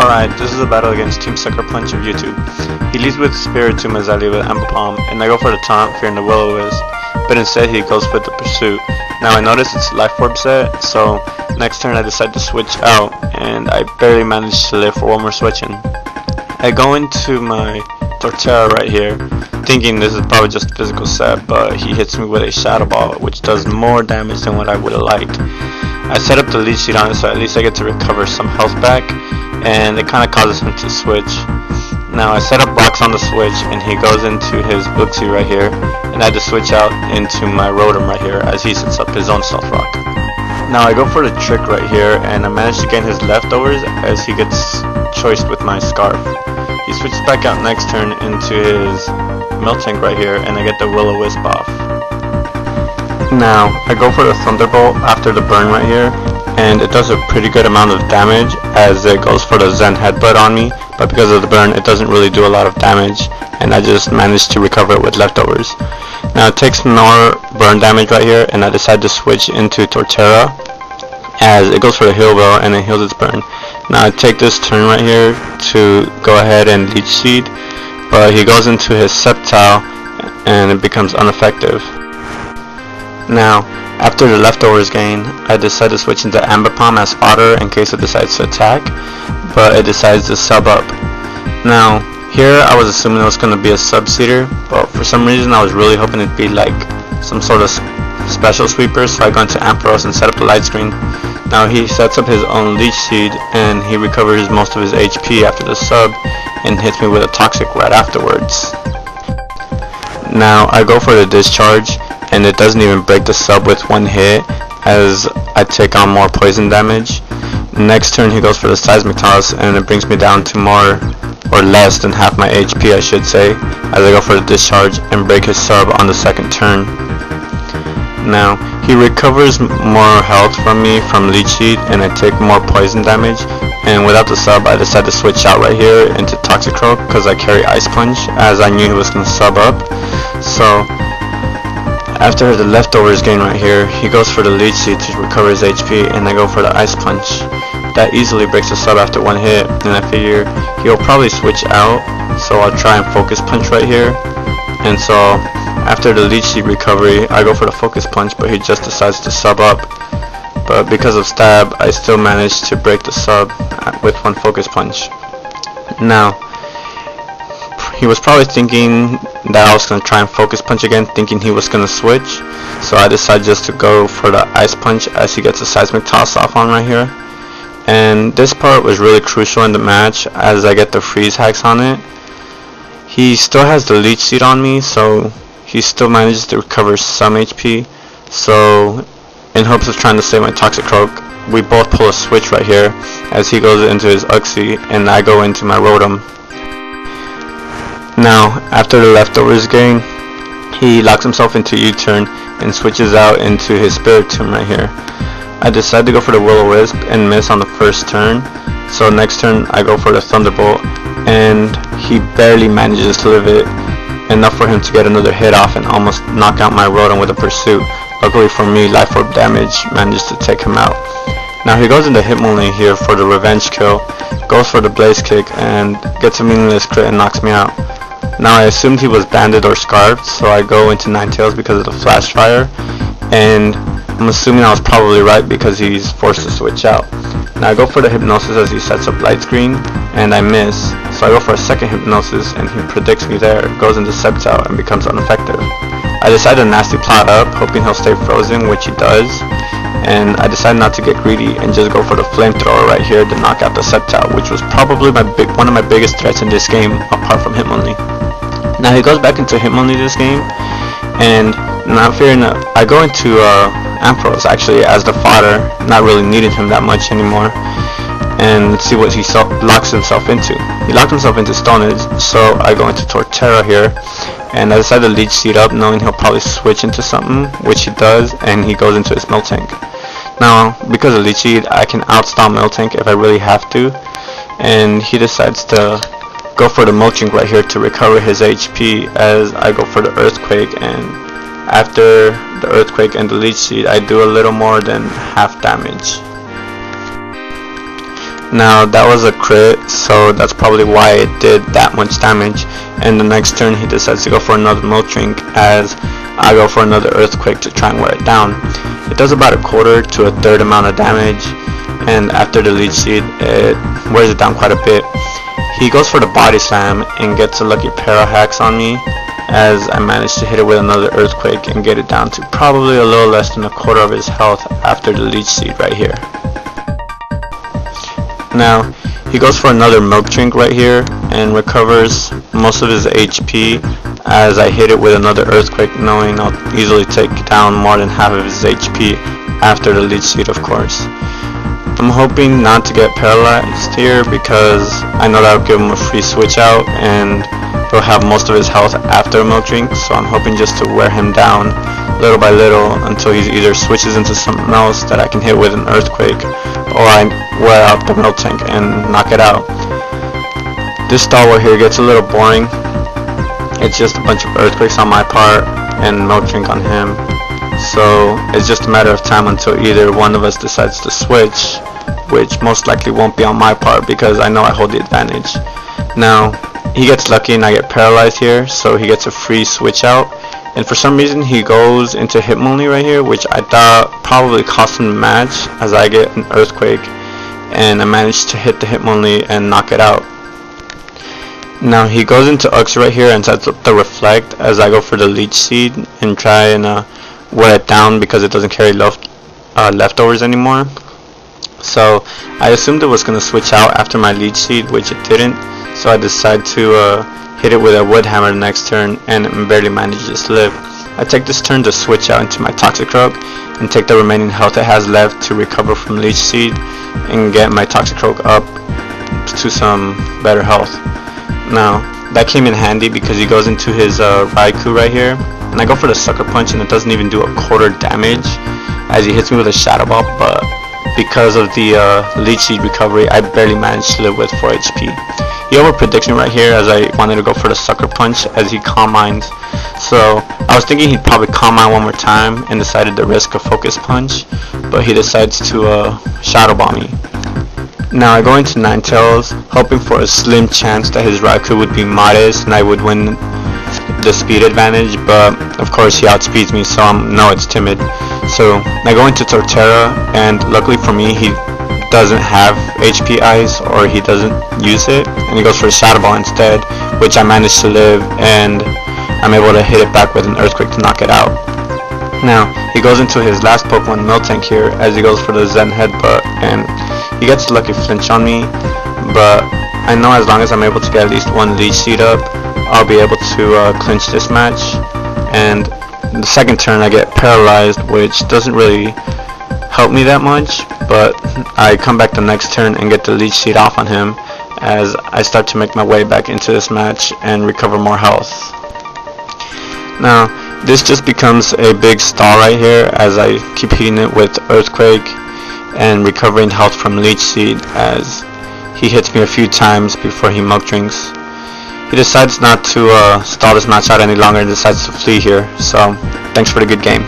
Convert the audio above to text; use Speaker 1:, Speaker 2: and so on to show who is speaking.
Speaker 1: Alright, this is a battle against TeamSuckerPunch of YouTube. He leads with Spiritomb as I lead with Amber Palm, and I go for the taunt, fearing the Will-O-Wisp, but instead he goes for the Pursuit. Now I notice it's Life Orb set, so next turn I decide to switch out, and I barely manage to live for one more switching. I go into my Torterra right here, thinking this is probably just a physical set, but he hits me with a Shadow Ball, which does more damage than what I would have liked. I set up the lead sheet on it, so at least I get to recover some health back, and it kind of causes him to switch. Now I set up blocks on the switch, and he goes into his Booksy right here, and I just switch out into my Rotom right here as he sets up his own Stealth Rock. Now I go for the trick right here, and I manage to gain his leftovers as he gets choiced with my Scarf. He switches back out next turn into his Miltank right here, and I get the Will-O-Wisp off. Now I go for the Thunderbolt after the burn right here, and it does a pretty good amount of damage as it goes for the Zen Headbutt on me, but because of the burn it doesn't really do a lot of damage, and I just managed to recover it with leftovers. Now it takes more burn damage right here, and I decide to switch into Torterra as it goes for the Heal Bell and it heals its burn. Now I take this turn right here to go ahead and Leech Seed, but he goes into his Sceptile and it becomes ineffective. Now, after the leftovers gain, I decide to switch into Amber Palm as fodder in case it decides to attack, but it decides to sub up. Now, here I was assuming it was going to be a sub-seeder, but for some reason I was really hoping it'd be like some sort of special sweeper, so I go into Ampharos and set up the light screen. Now he sets up his own Leech Seed, and he recovers most of his HP after the sub, and hits me with a Toxic right afterwards. Now I go for the Discharge, and it doesn't even break the sub with one hit as I take on more poison damage. Next turn he goes for the Seismic Toss, and it brings me down to more or less than half my HP, I should say, as I go for the Discharge and break his sub on the second turn. Now he recovers more health from me from Leech Seed, and I take more poison damage, and without the sub I decide to switch out right here into Toxicroak because I carry Ice Punch as I knew he was going to sub up. So after the leftovers gain right here, he goes for the Leech Seed to recover his HP, and I go for the Ice Punch. That easily breaks the sub after one hit, and I figure he'll probably switch out, so I'll try and Focus Punch right here. And so after the Leech Seed recovery, I go for the Focus Punch, but he just decides to sub up. But because of stab, I still managed to break the sub with one Focus Punch. Now, he was probably thinking that I was going to try and Focus Punch again, thinking he was going to switch. So I decided just to go for the Ice Punch as he gets a Seismic Toss off on right here. And this part was really crucial in the match as I get the freeze hacks on it. He still has the Leech Seed on me, so he still manages to recover some HP. So in hopes of trying to save my Toxicroak, we both pull a switch right here as he goes into his Uxie and I go into my Rotom. Now after the leftovers gain, he locks himself into U-turn and switches out into his Spiritomb right here. I decide to go for the Will-O-Wisp and miss on the first turn, so next turn I go for the Thunderbolt, and he barely manages to live it, enough for him to get another hit off and almost knock out my Rotom with a Pursuit. Luckily for me, Life Orb damage managed to take him out. Now he goes into Hitmonlee here for the revenge kill, goes for the Blaze Kick and gets a meaningless crit and knocks me out. Now I assumed he was banded or scarfed, so I go into Ninetales because of the Flash Fire, and I'm assuming I was probably right because he's forced to switch out. Now I go for the Hypnosis as he sets up Light Screen, and I miss, so I go for a second Hypnosis and he predicts me there, goes into Sceptile and becomes ineffective. I decide to Nasty Plot up, hoping he'll stay frozen, which he does, and I decide not to get greedy and just go for the Flamethrower right here to knock out the Sceptile, which was probably one of my biggest threats in this game apart from Hitmonlee. Now he goes back into Hitmonlee this game, and not fearing that, I go into Ampharos actually as the fodder, not really needing him that much anymore, and see what he locks himself into. He locked himself into Stone Edge, so I go into Torterra here, and I decide to Leech Seed up, knowing he'll probably switch into something, which he does, and he goes into his Miltank. Now, because of Leech Seed, I can outstomp Miltank if I really have to, and he decides to go for the Miltank right here to recover his HP as I go for the Earthquake, and after the Earthquake and the Leech Seed, I do a little more than half damage. Now that was a crit, so that's probably why it did that much damage. And the next turn he decides to go for another milk drink, as I go for another earthquake to try and wear it down. It does about a quarter to a third amount of damage, and after the leech seed it wears it down quite a bit. He goes for the body slam and gets a lucky para hacks on me, as I managed to hit it with another earthquake and get it down to probably a little less than a quarter of his health after the leech seed right here. Now he goes for another milk drink right here and recovers most of his HP, as I hit it with another earthquake, knowing I'll easily take down more than half of his HP after the leech seed, of course. I'm hoping not to get paralyzed here, because I know that'll give him a free switch out and he'll have most of his health after a milk drink, so I'm hoping just to wear him down little by little until he either switches into something else that I can hit with an earthquake, or I wear out the milk tank and knock it out. This stalwart here gets a little boring. It's just a bunch of earthquakes on my part and milk drink on him, so it's just a matter of time until either one of us decides to switch, which most likely won't be on my part because I know I hold the advantage. Now he gets lucky and I get paralyzed here, so he gets a free switch out, and for some reason he goes into Hitmonlee right here, which I thought probably cost him the match, as I get an earthquake and I managed to hit the Hitmonlee and knock it out. Now he goes into Ux right here and sets up the reflect, as I go for the leech seed and try and wear it down because it doesn't carry leftovers anymore. So I assumed it was going to switch out after my leech seed, which it didn't, so I decided to hit it with a wood hammer the next turn and it barely manages to live. I take this turn to switch out into my Toxic Rogue and take the remaining health it has left to recover from leech seed and get my Toxic Rogue up to some better health. Now that came in handy because he goes into his Raikou right here, and I go for the Sucker Punch and it doesn't even do a quarter damage, as he hits me with a Shadow Ball, but because of the leech seed recovery I barely managed to live with 4 HP. He overpredicts me right here, as I wanted to go for the Sucker Punch as he Calm Minds, so I was thinking he'd probably Calm Mind one more time and decided to risk a Focus Punch, but he decides to Shadow Ball me. Now I go into Ninetales, hoping for a slim chance that his Raikou would be modest and I would win the speed advantage, but of course he outspeeds me, so I know it's timid. So I go into Torterra, and luckily for me he doesn't have HP Ice, or he doesn't use it, and he goes for a Shadow Ball instead, which I managed to live, and I'm able to hit it back with an Earthquake to knock it out. Now he goes into his last Pokemon Miltank here, as he goes for the Zen Headbutt, and he gets a lucky flinch on me, but I know as long as I'm able to get at least one leech seed up, I'll be able to clinch this match. And the second turn I get paralyzed, which doesn't really help me that much, but I come back the next turn and get the leech seed off on him, as I start to make my way back into this match and recover more health. Now this just becomes a big stall right here, as I keep hitting it with Earthquake and recovering health from leech seed, as he hits me a few times before he milk drinks. He decides not to stall this match out any longer and decides to flee here, so thanks for the good game.